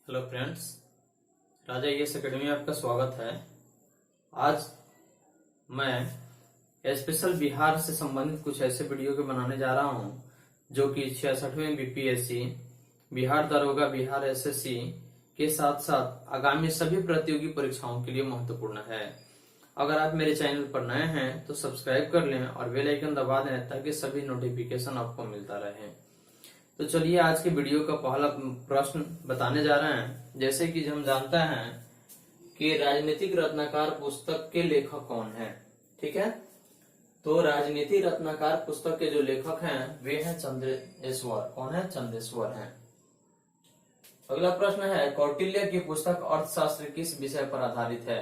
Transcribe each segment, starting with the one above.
Hello friends, राजा yes academy में आपका स्वागत है। आज मैं स्पेशल बिहार से संबंधित कुछ ऐसे वीडियो के बनाने जा रहा हूं जो कि 66वें बीपीएससी, बिहार दरोगा, बिहार एसएससी के साथ साथ आगामी सभी प्रतियोगी परीक्षाओं के लिए महत्वपूर्ण है। अगर आप मेरे चैनल पर नए हैं तो सब्सक्राइब कर लें और बेल आइकन दबा दें ताकि सभी नोटिफिकेशन आपको मिलता रहे। तो चलिए आज के वीडियो का पहला प्रश्न बताने जा रहे हैं। जैसे कि हम जानते हैं कि राजनीतिक रत्नाकर पुस्तक के लेखक कौन है। ठीक है, तो राजनीति रत्नाकर पुस्तक के जो लेखक हैं वे हैं चंदेश्वर। कौन है? चंदेश्वर हैं। अगला प्रश्न है, कौटिल्य की पुस्तक अर्थशास्त्र किस विषय पर आधारित है?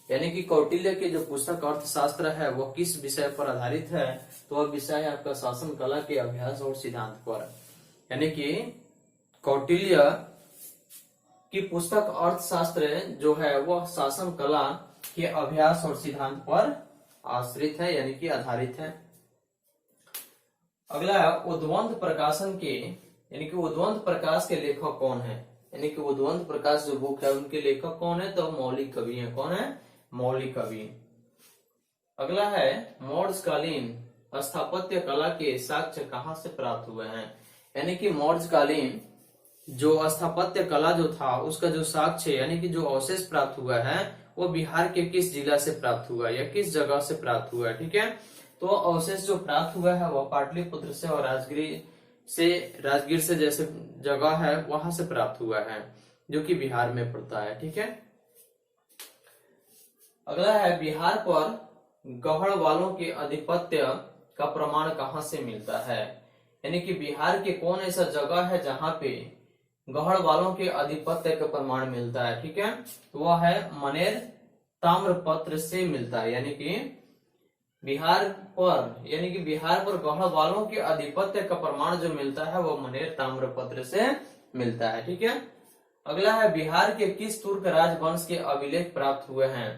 यानी कि कौटिल्य की जो पुस्तक अर्थशास्त्र है वो किस विषय पर आधारित है? तो वह विषय आपका शासन कला के अभ्यास और सिद्धांत पर। यानी कि कौटिल्य की पुस्तक अर्थशास्त्र जो है वह शासन कला के अभ्यास और सिद्धांत पर आश्रित है, यानी कि आधारित है। अगला उद्वंत प्रकाशन के यानी कि उद्वंत प्रकाश के लेखक कौन है? यानी कि उद्वंत प्रकाश जो बुक है उनके लेखक कौन है? तो मौलिक कवि है। कौन है? मौलिक कवि। अगला है, मौर्यकालीन स्थापत्य कला के साक्ष्य कहाँ से प्राप्त हुए हैं? यानी कि मौर्यकालीन जो स्थापत्य कला जो था उसका जो साक्ष्य यानी कि जो अवशेष प्राप्त हुआ है वो बिहार के किस जिला से प्राप्त हुआ है या किस जगह से प्राप्त हुआ है? ठीक है, तो अवशेष जो प्राप्त हुआ है वह पाटलिपुत्र से और राजगीर से जैसे जगह है वहां से प्राप्त हुआ है जो कि बिहार में पड़ता है। ठीक है, अगला है, बिहार पर गढ़ वालों के आधिपत्य का प्रमाण कहाँ से मिलता है? यानी कि बिहार के कौन ऐसा जगह है जहां पे गढ़ वालों के आधिपत्य का प्रमाण मिलता है? ठीक है, तो वह है मनेर ताम्रपत्र से मिलता है। यानी कि बिहार पर गढ़ वालों के आधिपत्य का प्रमाण जो मिलता है वो मनेर ताम्रपत्र से मिलता है। ठीक है, अगला है, बिहार के किस तुर्क राजवंश के अभिलेख प्राप्त हुए हैं?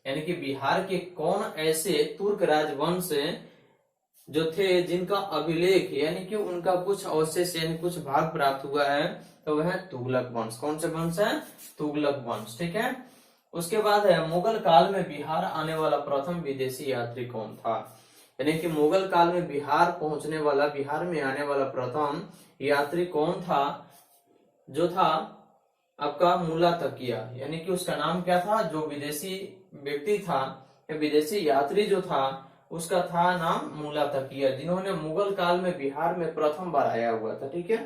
यानी कि बिहार के कौन ऐसे तुर्क राजवंश जो थे जिनका अभिलेख यानी कि उनका कुछ अवशेष यानी कुछ भाग प्राप्त हुआ है? तो वह है तुगलक वंश। कौन से वंश है? तुगलक वंश। ठीक है, उसके बाद है, मुगल काल में बिहार आने वाला प्रथम विदेशी यात्री कौन था? यानी कि मुगल काल में बिहार में आने वाला प्रथम यात्री कौन था? जो था आपका मुल्ला तकिया। यानी कि उसका नाम क्या था? जो विदेशी व्यक्ति था या विदेशी यात्री जो था उसका था नाम मुल्ला तकिया, जिन्होंने मुगल काल में बिहार में प्रथम बार आया हुआ था। ठीक है,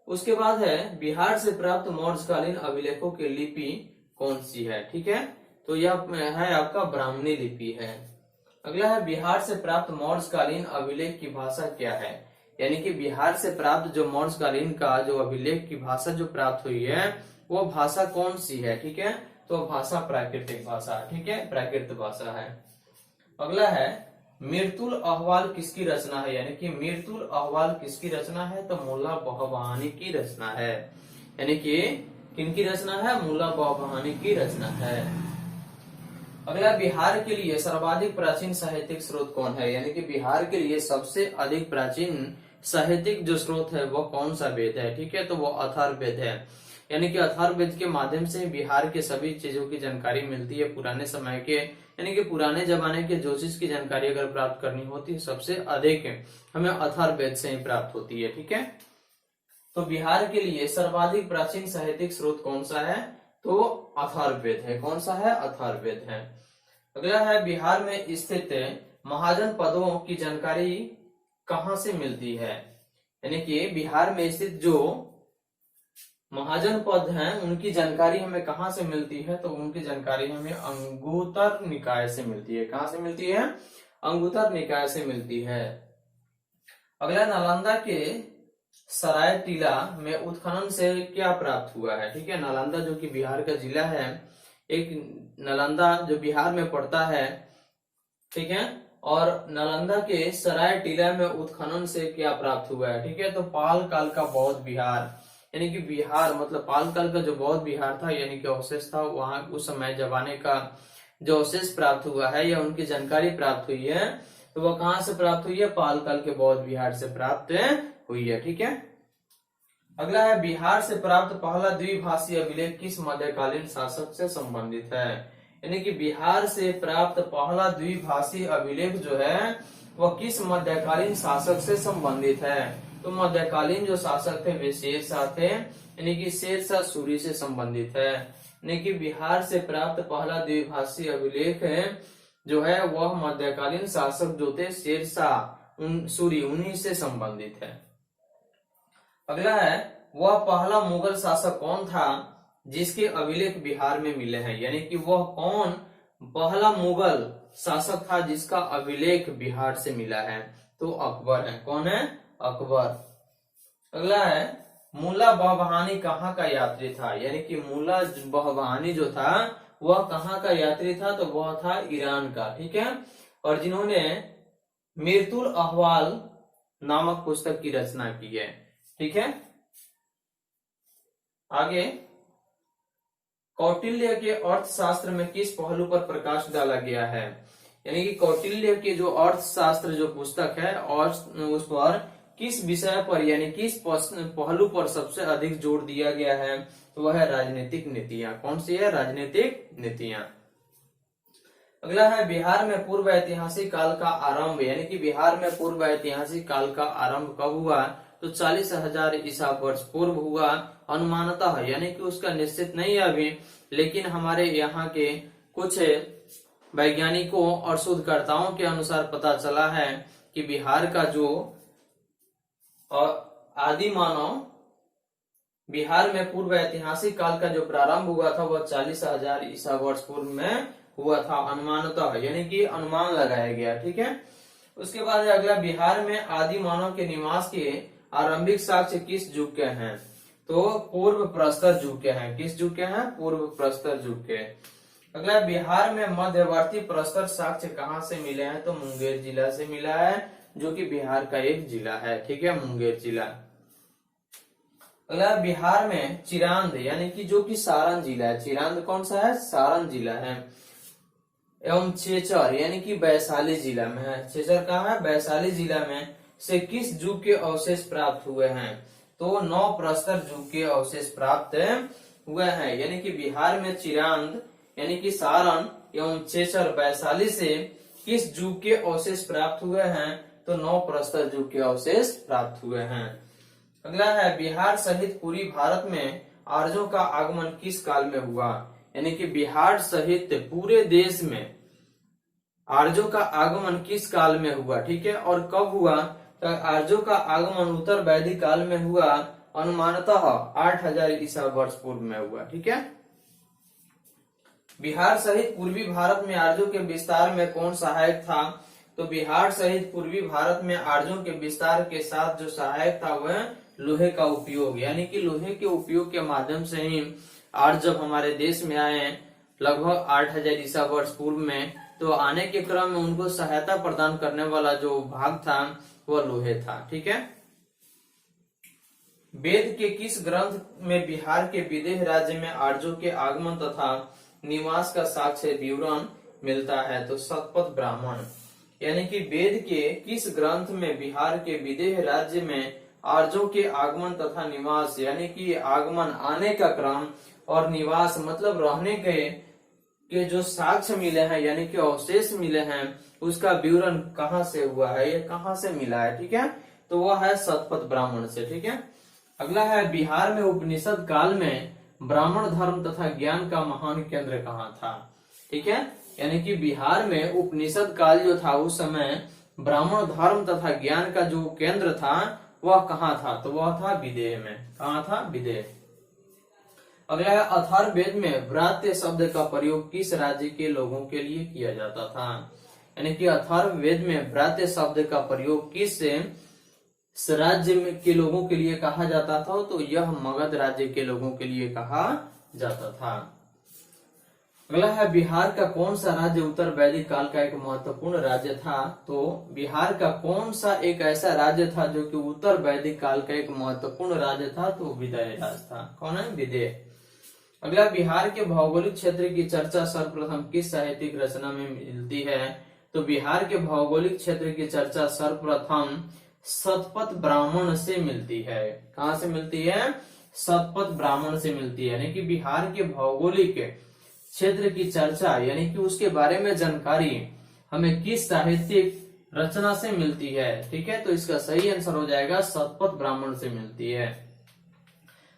उसके बाद है, बिहार से प्राप्त मौर्यकालीन अभिलेखों की लिपि कौन सी है? ठीक है, तो यह है आपका ब्राह्मणी लिपि है। अगला है, बिहार से प्राप्त मौर्यकालीन अभिलेख की भाषा क्या है? यानी कि बिहार से प्राप्त जो मौर्यकालीन का जो अभिलेख की भाषा जो प्राप्त हुई है वो भाषा कौन सी है? ठीक है, तो भाषा प्राकृतिक भाषा। ठीक है, प्राकृत भाषा है। अगला है, मीरतुल अहवाल किसकी रचना है? यानी कि मीरतुल अहवाल किसकी रचना है? तो मुल्ला बहबहानी की रचना है। यानी कि किनकी रचना है? मुल्ला बहबहानी की रचना है। अगला, बिहार के लिए सर्वाधिक प्राचीन साहित्यिक स्रोत कौन है? यानी कि बिहार के लिए सबसे अधिक प्राचीन साहित्यिक जो स्रोत है वो कौन सा वेद है? ठीक है, तो वो अथर्ववेद है। यानी कि अथर्ववेद के माध्यम से बिहार के सभी चीजों की जानकारी मिलती है। पुराने समय के यानी कि पुराने जमाने के ज्योतिष की जानकारी अगर प्राप्त करनी होती है सबसे अधिक हमें अथर्ववेद से ही प्राप्त होती है। ठीक है, तो बिहार के लिए सर्वाधिक प्राचीन साहित्यिक स्रोत कौन सा है? तो अथर्ववेद है। कौन सा है? अथर्ववेद है। अगला है, बिहार में स्थित महाजन पदों की जानकारी कहाँ से मिलती है? यानी कि बिहार में स्थित जो महाजन पद हैं उनकी जानकारी हमें कहाँ से मिलती है? तो उनकी जानकारी हमें अंगुतर निकाय से मिलती है। कहाँ से मिलती है? अंगुतर निकाय से मिलती है। अगला, नालंदा के सराय टीला में उत्खनन से क्या प्राप्त हुआ है? ठीक है, नालंदा जो कि बिहार का जिला है, एक नालंदा जो बिहार में पड़ता है। ठीक है, और नालंदा के सराय टीला में उत्खनन से क्या प्राप्त हुआ है? ठीक है, तो पाल काल का बौद्ध विहार यानी कि बिहार मतलब पाल काल का जो बौद्ध विहार था यानी कि अवशेष था वहां उस समय जमाने का जो अवशेष प्राप्त हुआ है या उनकी जानकारी प्राप्त हुई है तो वह कहां से प्राप्त हुई है? पाल काल के बौद्ध विहार से प्राप्त हुई है। ठीक है, अगला है बिहार से प्राप्त पहला द्विभाषी अभिलेख किस मध्यकालीन शासक से संबंधित है। यानी कि बिहार से प्राप्त पहला द्विभाषी अभिलेख जो है वह किस मध्यकालीन शासक से संबंधित है। तो मध्यकालीन जो शासक थे वे शेरशाह थे, यानी कि शेरशाह सूरी से संबंधित है। यानी कि बिहार से प्राप्त पहला द्विभाषी अभिलेख है जो है वह मध्यकालीन शासक जो थे शेरशाह सूरी उन्हीं से संबंधित है। अगला है वह पहला मुगल शासक कौन था जिसके अभिलेख बिहार में मिले हैं। यानी कि वह कौन पहला मुगल शासक था जिसका अभिलेख बिहार से मिला है। तो अकबर है। कौन है? अकबर। अगला है मुल्ला बहबहानी कहाँ का यात्री था। यानी कि मुल्ला बहबहानी जो था वह कहाँ का यात्री था। तो वह था ईरान का। ठीक है। और जिन्होंने मिर्तुल अहवाल नामक पुस्तक की रचना की है। ठीक है। आगे कौटिल्य के अर्थशास्त्र में किस पहलू पर प्रकाश डाला गया है। यानी कि कौटिल्य के जो अर्थशास्त्र जो पुस्तक है और उस पर किस विषय पर यानी किस पहलू पर सबसे अधिक जोर दिया गया है। तो वह है राजनीतिक नीतियां। कौन सी है? राजनीतिक नीतियां। अगला है बिहार में पूर्व ऐतिहासिक काल का आरंभ। यानी कि बिहार में पूर्व ऐतिहासिक काल का आरंभ कब हुआ। तो 40,000 ईसा वर्ष पूर्व हुआ अनुमानतः। यानी कि उसका निश्चित नहीं है अभी, लेकिन हमारे यहाँ के कुछ वैज्ञानिकों और शोधकर्ताओं के अनुसार पता चला है कि बिहार का जो आदि मानव बिहार में पूर्व ऐतिहासिक काल का जो प्रारंभ हुआ था वह 40,000 ईसा वर्ष पूर्व में हुआ था अनुमानतः। यानी कि अनुमान लगाया गया। ठीक है। उसके बाद अगला बिहार में आदि मानव के निवास के आरंभिक साक्ष्य किस युग के हैं। तो पूर्व प्रस्तर युग के हैं। किस युग के हैं? पूर्व प्रस्तर युग के। अगला बिहार में मध्यवर्ती प्रस्तर साक्ष्य कहाँ से मिले हैं। तो मुंगेर जिला से मिला है, जो कि बिहार का एक जिला है। ठीक है, मुंगेर जिला। अगला बिहार में चिरांद यानी कि जो कि सारण जिला है। चिरांद कौन सा है? सारण जिला है। एवं चेचर यानी कि वैशाली जिला में है। चेचर कहाँ है? वैशाली जिला में से किस युग के अवशेष प्राप्त हुए हैं। तो नौ प्रस्तर युग के अवशेष प्राप्त हुए हैं। यानी कि बिहार में चिरांद यानी कि सारण एवं चेचर वैशाली से किस युग के अवशेष प्राप्त हुए हैं। तो नौ प्रस्तर युग के अवशेष प्राप्त हुए हैं। अगला है बिहार सहित पूरी भारत में आर्यों का आगमन किस काल में हुआ। यानी कि बिहार सहित पूरे देश में आर्यों का आगमन किस काल में हुआ। ठीक है। और कब हुआ। तो आर्यों का आगमन उत्तर वैदिक काल में हुआ अनुमानतः 8,000 ईसा वर्ष पूर्व में हुआ। ठीक है। बिहार सहित पूर्वी भारत में आर्यों के विस्तार में कौन सहायक था। तो बिहार सहित पूर्वी भारत में आर्यों के विस्तार के साथ जो सहायक था वह लोहे का उपयोग। यानी कि लोहे के उपयोग के माध्यम से ही आर्य जब हमारे देश में आए लगभग 8,000 ईसा वर्ष पूर्व में, तो आने के क्रम में उनको सहायता प्रदान करने वाला जो भाग था वह लोहे था। ठीक है। वेद के किस ग्रंथ में बिहार के विदेह राज्य में आर्यों के आगमन तथा निवास का साक्ष्य विवरण मिलता है। तो शतपथ ब्राह्मण। यानी कि वेद के किस ग्रंथ में बिहार के विदेह राज्य में आर्यों के आगमन तथा निवास यानी कि आगमन आने का क्रम और निवास मतलब रहने के जो साक्ष्य मिले हैं यानी कि अवशेष मिले हैं उसका विवरण कहाँ से हुआ है, ये कहाँ से मिला है। ठीक है। तो वह है शतपथ ब्राह्मण से। ठीक है। अगला है बिहार में उपनिषद काल में ब्राह्मण धर्म तथा ज्ञान का महान केंद्र कहाँ था। ठीक है। यानी कि बिहार में उपनिषद काल जो था उस समय ब्राह्मण धर्म तथा ज्ञान का जो केंद्र था वह कहाँ था। तो वह था विदेह में। कहाँ था? विदेह। अगला है अथर्ववेद में व्रात्य शब्द का प्रयोग किस राज्य के लोगों के लिए किया जाता था। यानी कि अथर्ववेद में व्रात्य शब्द का प्रयोग किस राज्य के लोगों के लिए कहा जाता था। तो यह मगध राज्य के लोगों के लिए कहा जाता था। अगला है बिहार का कौन सा राज्य उत्तर वैदिक काल का एक महत्वपूर्ण राज्य था। तो बिहार का कौन सा एक ऐसा राज्य था जो कि उत्तर वैदिक काल का एक महत्वपूर्ण राज्य था। तो विदेह राज था। कौन है? विदेह। अगला बिहार के भौगोलिक क्षेत्र की चर्चा सर्वप्रथम किस साहित्यिक रचना में मिलती है। तो बिहार के भौगोलिक क्षेत्र की चर्चा सर्वप्रथम शतपथ ब्राह्मण से मिलती है। कहाँ से मिलती है? शतपथ ब्राह्मण से मिलती है। यानी कि बिहार के भौगोलिक क्षेत्र की चर्चा यानी कि उसके बारे में जानकारी हमें किस साहित्यिक रचना से मिलती है? ठीक है, तो इसका सही आंसर हो जाएगा शतपथ ब्राह्मण से मिलती है।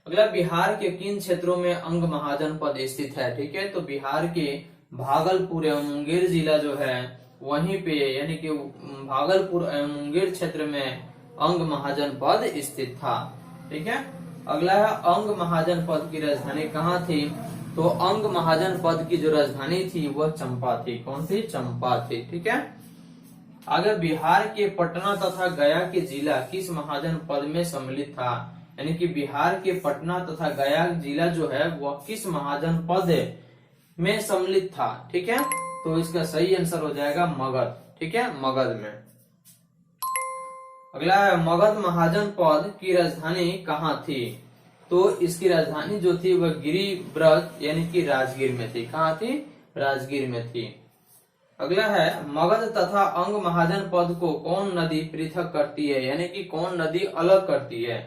अगला, बिहार के किन क्षेत्रों में अंग महाजन पद स्थित है? ठीक है, तो बिहार के भागलपुर एवं मुंगेर जिला जो है वहीं पे यानी कि भागलपुर एवं मुंगेर क्षेत्र में अंग महाजन पद स्थित था। ठीक है, अगला है अंग महाजन पद की राजधानी कहाँ थी? तो अंग महाजन पद की जो राजधानी थी वह चंपा थी। कौन थी? चंपा थी। ठीक है, अगर बिहार के पटना तथा गया के जिला किस महाजन पद में सम्मिलित था? यानी कि बिहार के पटना तथा गया जिला जो है वह किस महाजन पद में सम्मिलित था? ठीक है, तो इसका सही आंसर हो जाएगा मगध। ठीक है, मगध में। अगला है मगध महाजन पद की राजधानी कहाँ थी? तो इसकी राजधानी जो थी वह गिरिब्रज यानी कि राजगीर में थी। कहाँ थी? राजगीर में थी। अगला है मगध तथा अंग महाजन पद को कौन नदी पृथक करती है? यानी कि कौन नदी अलग करती है?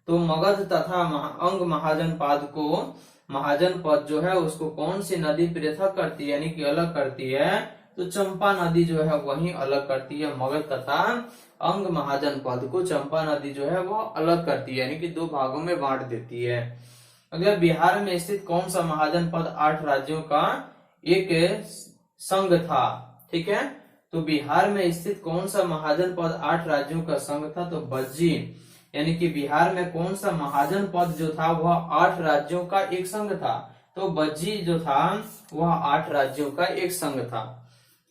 तो मगध तथा अंग महाजन पद को महाजन पद जो है उसको कौन सी नदी पृथक करती है यानी कि अलग करती है? तो चंपा नदी जो है वही अलग करती है। मगध तथा अंग महाजन पद को चंपा नदी जो है वो अलग करती है यानी कि दो भागों में बांट देती है। अगर बिहार में स्थित कौन सा महाजन पद 8 राज्यों का एक संघ था? ठीक है, तो बिहार में स्थित कौन सा महाजन पद 8 राज्यों का संघ था? तो बज्जी यानी कि बिहार में कौन सा महाजन पद जो था वह 8 राज्यों का एक संघ था। तो बज्जी जो था वह 8 राज्यों का एक संघ था।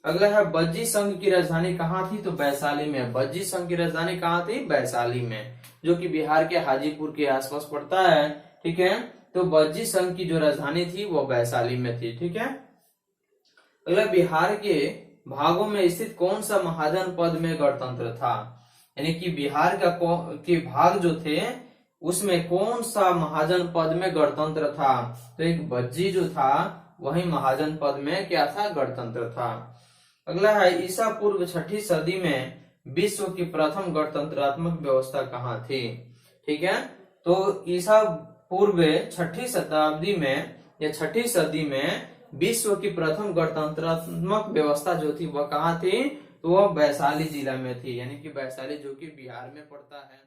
अगला है बज्जी संघ की राजधानी कहाँ थी? तो वैशाली में। बज्जी संघ की राजधानी कहाँ थी? वैशाली में, जो कि बिहार के हाजीपुर के आसपास पड़ता है। ठीक है, तो बज्जी संघ की जो राजधानी थी वो वैशाली में थी। ठीक है, अगला बिहार के भागों में स्थित कौन सा महाजन पद में गणतंत्र था? यानी कि बिहार के भाग जो थे उसमें कौन सा महाजन पद में गणतंत्र था? तो एक बज्जी जो था वही महाजन पद में क्या था? गणतंत्र था। अगला है ईसा पूर्व 6ठी सदी में विश्व की प्रथम गणतंत्रात्मक व्यवस्था कहाँ थी? ठीक है, तो ईसा पूर्व 6ठी शताब्दी में या 6ठी सदी में विश्व की प्रथम गणतंत्रात्मक व्यवस्था जो थी वह कहाँ थी? तो वह वैशाली जिला में थी। यानी कि वैशाली जो कि बिहार में पड़ता है।